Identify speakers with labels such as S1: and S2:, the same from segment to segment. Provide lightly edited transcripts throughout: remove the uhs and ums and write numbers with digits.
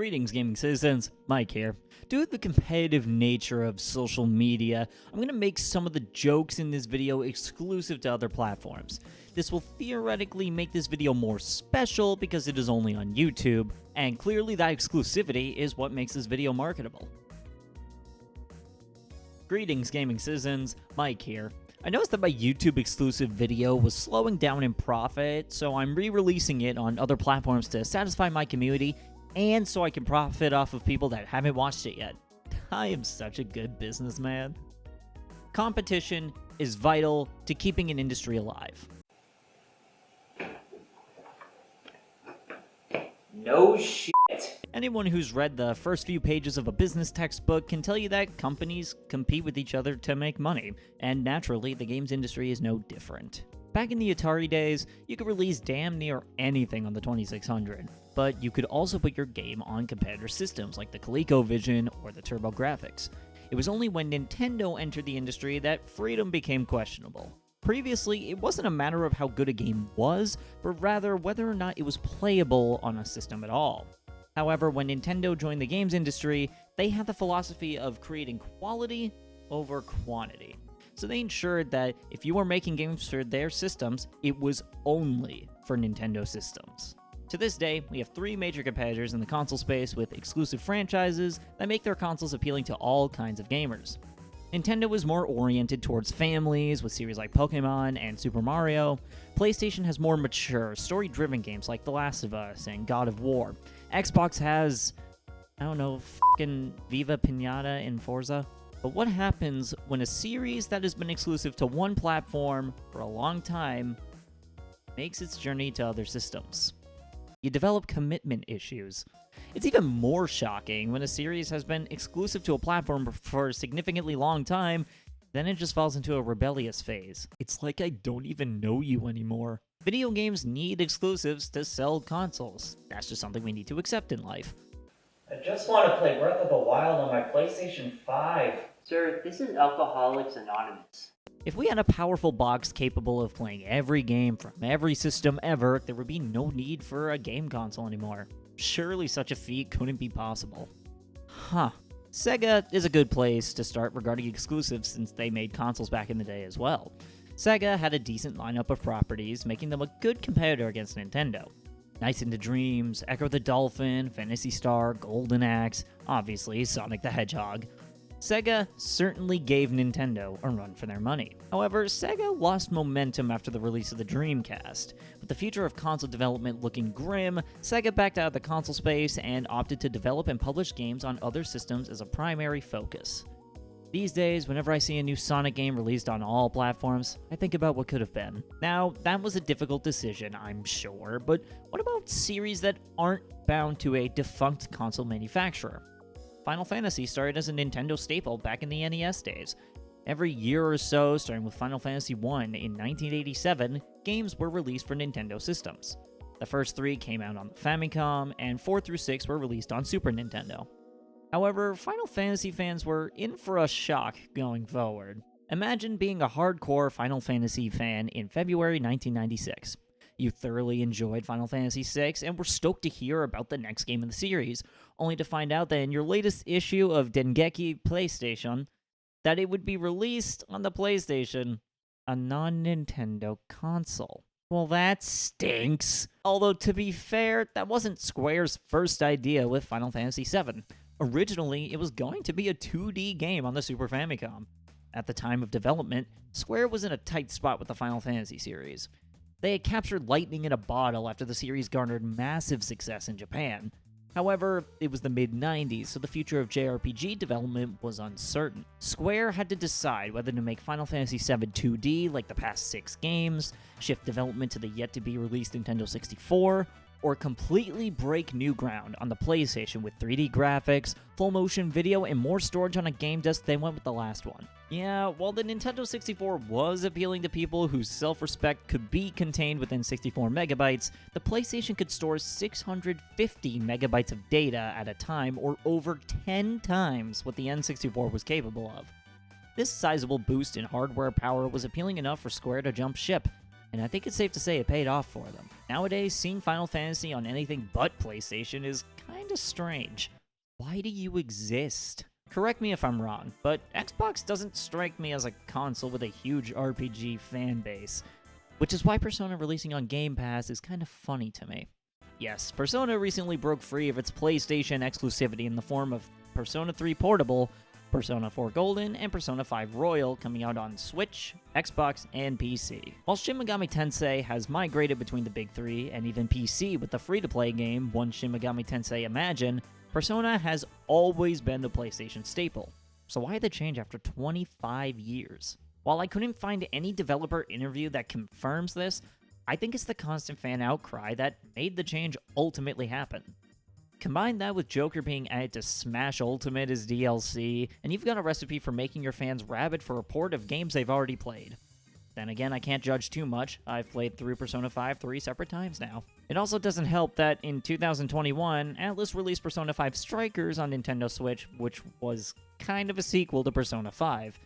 S1: Greetings, gaming citizens. Mike here. Due to the competitive nature of social media, I'm going to make some of the jokes in this video exclusive to other platforms. This will theoretically make this video more special because it is only on YouTube, and clearly that exclusivity is what makes this video marketable. Greetings, gaming citizens. Mike here. I noticed that my YouTube exclusive video was slowing down in profit, so I'm re-releasing it on other platforms to satisfy my community and so I can profit off of people that haven't watched it yet. I am such a good businessman. Competition is vital to keeping an industry alive.
S2: No shit.
S1: Anyone who's read the first few pages of a business textbook can tell you that companies compete with each other to make money, and naturally, the games industry is no different. Back in the Atari days, you could release damn near anything on the 2600, but you could also put your game on competitor systems like the ColecoVision or the TurboGrafx. It was only when Nintendo entered the industry that freedom became questionable. Previously, it wasn't a matter of how good a game was, but rather whether or not it was playable on a system at all. However, when Nintendo joined the games industry, they had the philosophy of creating quality over quantity. So they ensured that if you were making games for their systems, it was only for Nintendo systems. To this day, we have three major competitors in the console space with exclusive franchises that make their consoles appealing to all kinds of gamers. Nintendo was more oriented towards families with series like Pokemon and Super Mario. PlayStation has more mature, story-driven games like The Last of Us and God of War. Xbox has, fucking Viva Pinata and Forza. But what happens when a series that has been exclusive to one platform for a long time makes its journey to other systems? You develop commitment issues. It's even more shocking when a series has been exclusive to a platform for a significantly long time, then it just falls into a rebellious phase. It's like I don't even know you anymore. Video games need exclusives to sell consoles. That's just something we need to accept in life.
S2: I just want to play Breath of the Wild on my PlayStation 5.
S3: Sir, this is Alcoholics Anonymous.
S1: If we had a powerful box capable of playing every game from every system ever, there would be no need for a game console anymore. Surely such a feat couldn't be possible. Sega is a good place to start regarding exclusives since they made consoles back in the day as well. Sega had a decent lineup of properties, making them a good competitor against Nintendo. Nights into Dreams, Echo the Dolphin, Phantasy Star, Golden Axe, obviously Sonic the Hedgehog. Sega certainly gave Nintendo a run for their money. However, Sega lost momentum after the release of the Dreamcast. With the future of console development looking grim, Sega backed out of the console space and opted to develop and publish games on other systems as a primary focus. These days, whenever I see a new Sonic game released on all platforms, I think about what could have been. Now, that was a difficult decision, I'm sure, but what about series that aren't bound to a defunct console manufacturer? Final Fantasy started as a Nintendo staple back in the NES days. Every year or so, starting with Final Fantasy I in 1987, games were released for Nintendo systems. The first three came out on the Famicom, and 4 through 6 were released on Super Nintendo. However, Final Fantasy fans were in for a shock going forward. Imagine being a hardcore Final Fantasy fan in February 1996. You thoroughly enjoyed Final Fantasy VI and were stoked to hear about the next game in the series, only to find out that in your latest issue of Dengeki PlayStation, that it would be released on the PlayStation, a non-Nintendo console. Well, that stinks. Although, to be fair, that wasn't Square's first idea with Final Fantasy VII. Originally, it was going to be a 2D game on the Super Famicom. At the time of development, Square was in a tight spot with the Final Fantasy series. They had captured lightning in a bottle after the series garnered massive success in Japan. However, it was the mid-90s, so the future of JRPG development was uncertain. Square had to decide whether to make Final Fantasy VII 2D like the past 6 games, shift development to the yet-to-be-released Nintendo 64, or completely break new ground on the PlayStation with 3D graphics, full motion video, and more storage on a game disk than went with the last one. Yeah, while the Nintendo 64 was appealing to people whose self-respect could be contained within 64 megabytes, the PlayStation could store 650 megabytes of data at a time, or over 10 times what the N64 was capable of. This sizable boost in hardware power was appealing enough for Square to jump ship, and I think it's safe to say it paid off for them. Nowadays, seeing Final Fantasy on anything but PlayStation is kinda strange. Why do you exist? Correct me if I'm wrong, but Xbox doesn't strike me as a console with a huge RPG fan base, which is why Persona releasing on Game Pass is kind of funny to me. Yes, Persona recently broke free of its PlayStation exclusivity in the form of Persona 3 Portable, Persona 4 Golden, and Persona 5 Royal coming out on Switch, Xbox, and PC. While Shin Megami Tensei has migrated between the big three and even PC with the free-to-play game One Shin Megami Tensei Imagine, Persona has always been the PlayStation staple. So why the change after 25 years? While I couldn't find any developer interview that confirms this, I think it's the constant fan outcry that made the change ultimately happen. Combine that with Joker being added to Smash Ultimate as DLC, and you've got a recipe for making your fans rabid for a port of games they've already played. Then again, I can't judge too much. I've played through Persona 5 3 separate times now. It also doesn't help that in 2021, Atlus released Persona 5 Strikers on Nintendo Switch, which was kind of a sequel to Persona 5.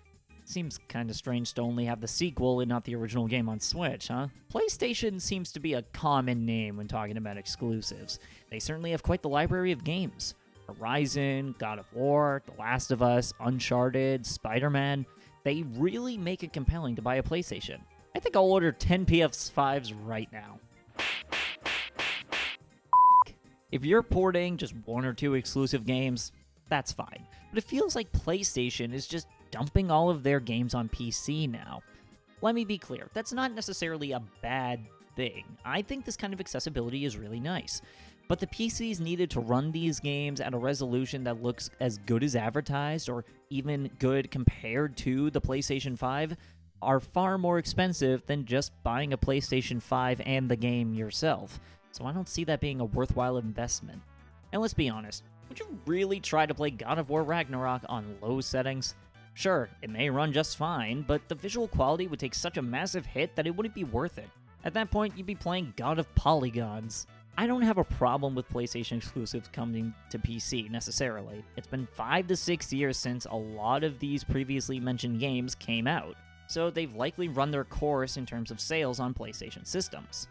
S1: Seems kinda strange to only have the sequel and not the original game on Switch, huh? PlayStation seems to be a common name when talking about exclusives. They certainly have quite the library of games. Horizon, God of War, The Last of Us, Uncharted, Spider-Man. They really make it compelling to buy a PlayStation. I think I'll order 10 PS5s right now. If you're porting just one or two exclusive games, that's fine. But it feels like PlayStation is just dumping all of their games on PC now. Let me be clear, that's not necessarily a bad thing. I think this kind of accessibility is really nice. But the PCs needed to run these games at a resolution that looks as good as advertised, or even good compared to the PlayStation 5, are far more expensive than just buying a PlayStation 5 and the game yourself. So I don't see that being a worthwhile investment. And let's be honest, would you really try to play God of War Ragnarok on low settings? Sure, it may run just fine, but the visual quality would take such a massive hit that it wouldn't be worth it. At that point, you'd be playing God of Polygons. I don't have a problem with PlayStation exclusives coming to PC, necessarily. It's been 5 to 6 years since a lot of these previously mentioned games came out, so they've likely run their course in terms of sales on PlayStation systems.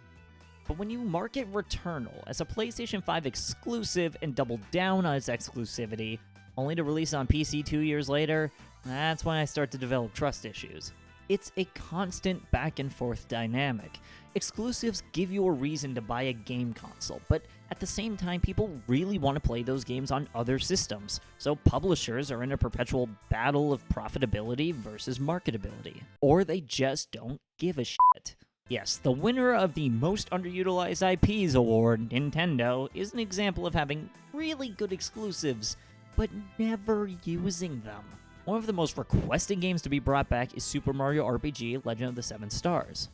S1: But when you market Returnal as a PlayStation 5 exclusive and double down on its exclusivity, only to release on PC 2 years later, that's when I start to develop trust issues. It's a constant back and forth dynamic. Exclusives give you a reason to buy a game console, but at the same time, people really want to play those games on other systems, so publishers are in a perpetual battle of profitability versus marketability. Or they just don't give a shit. Yes, the winner of the Most Underutilized IPs award, Nintendo, is an example of having really good exclusives, but never using them. One of the most requested games to be brought back is Super Mario RPG Legend of the Seven Stars.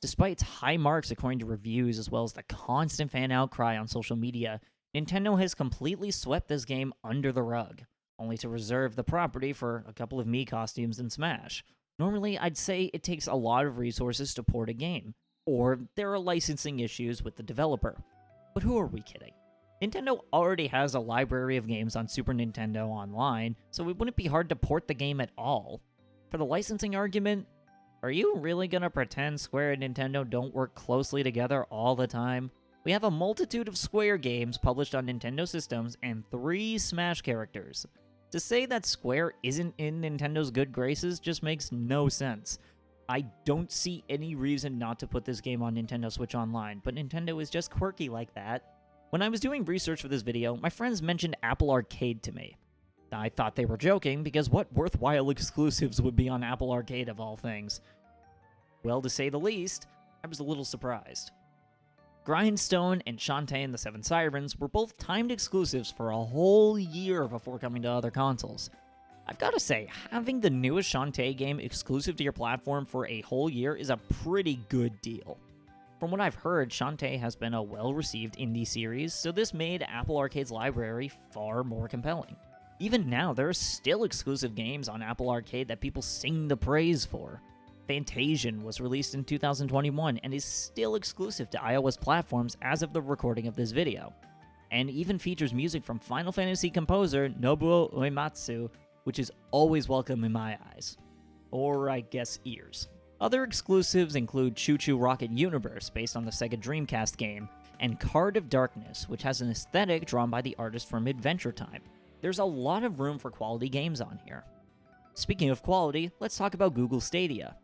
S1: Despite its high marks according to reviews as well as the constant fan outcry on social media, Nintendo has completely swept this game under the rug, only to reserve the property for a couple of Mii costumes in Smash. Normally, I'd say it takes a lot of resources to port a game, or there are licensing issues with the developer. But who are we kidding? Nintendo already has a library of games on Super Nintendo Online, so it wouldn't be hard to port the game at all. For the licensing argument, are you really gonna pretend Square and Nintendo don't work closely together all the time? We have a multitude of Square games published on Nintendo systems and 3 Smash characters. To say that Square isn't in Nintendo's good graces just makes no sense. I don't see any reason not to put this game on Nintendo Switch Online, but Nintendo is just quirky like that. When I was doing research for this video, my friends mentioned Apple Arcade to me. I thought they were joking, because what worthwhile exclusives would be on Apple Arcade of all things? Well, to say the least, I was a little surprised. Grindstone and Shantae and the Seven Sirens were both timed exclusives for a whole year before coming to other consoles. I've gotta say, having the newest Shantae game exclusive to your platform for a whole year is a pretty good deal. From what I've heard, Shantae has been a well-received indie series, so this made Apple Arcade's library far more compelling. Even now, there are still exclusive games on Apple Arcade that people sing the praise for. Fantasian was released in 2021 and is still exclusive to iOS platforms as of the recording of this video, and even features music from Final Fantasy composer Nobuo Uematsu, which is always welcome in my eyes. Or I guess ears. Other exclusives include Choo Choo Rocket Universe, based on the Sega Dreamcast game, and Card of Darkness, which has an aesthetic drawn by the artist from Adventure Time. There's a lot of room for quality games on here. Speaking of quality, let's talk about Google Stadia.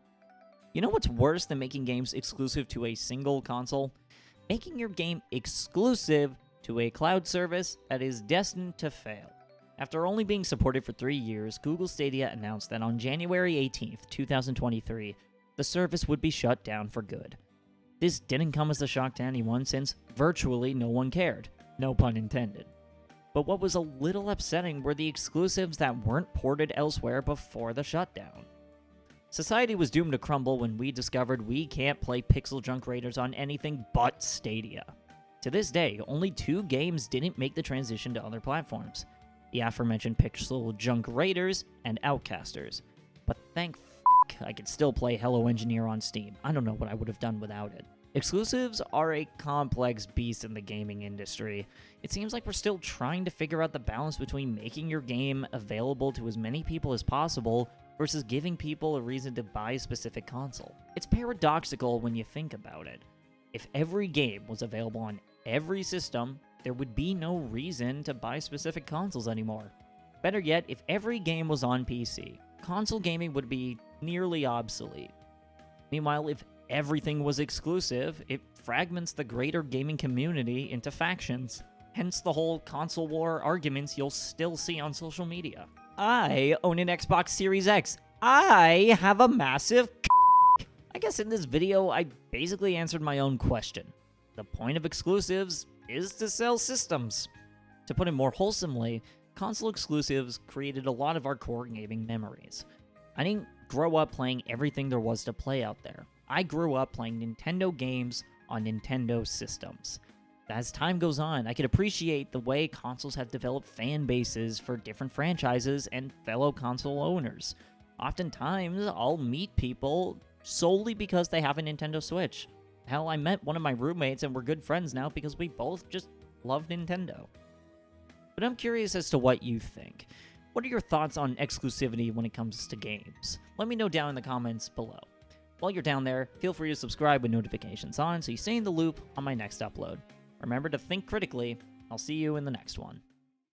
S1: You know what's worse than making games exclusive to a single console? Making your game exclusive to a cloud service that is destined to fail. After only being supported for 3 years, Google Stadia announced that on January 18th, 2023, the service would be shut down for good. This didn't come as a shock to anyone since virtually no one cared. No pun intended. But what was a little upsetting were the exclusives that weren't ported elsewhere before the shutdown. Society was doomed to crumble when we discovered we can't play Pixel Junk Raiders on anything but Stadia. To this day, only 2 games didn't make the transition to other platforms. The aforementioned Pixel Junk Raiders and Outcasters. But thank I could still play Hello Engineer on Steam. I don't know what I would have done without it. Exclusives are a complex beast in the gaming industry. It seems like we're still trying to figure out the balance between making your game available to as many people as possible versus giving people a reason to buy a specific console. It's paradoxical when you think about it. If every game was available on every system, there would be no reason to buy specific consoles anymore. Better yet, if every game was on PC, console gaming would be nearly obsolete. Meanwhile, if everything was exclusive, it fragments the greater gaming community into factions. Hence the whole console war arguments you'll still see on social media. I own an Xbox Series X. I have a massive I guess in this video, I basically answered my own question. The point of exclusives is to sell systems. To put it more wholesomely, console exclusives created a lot of our core gaming memories. I didn't grow up playing everything there was to play out there. I grew up playing Nintendo games on Nintendo systems. As time goes on, I can appreciate the way consoles have developed fan bases for different franchises and fellow console owners. Oftentimes, I'll meet people solely because they have a Nintendo Switch. Hell, I met one of my roommates and we're good friends now because we both just love Nintendo. But I'm curious as to what you think. What are your thoughts on exclusivity when it comes to games? Let me know down in the comments below. While you're down there, feel free to subscribe with notifications on so you stay in the loop on my next upload. Remember to think critically. I'll see you in the next one.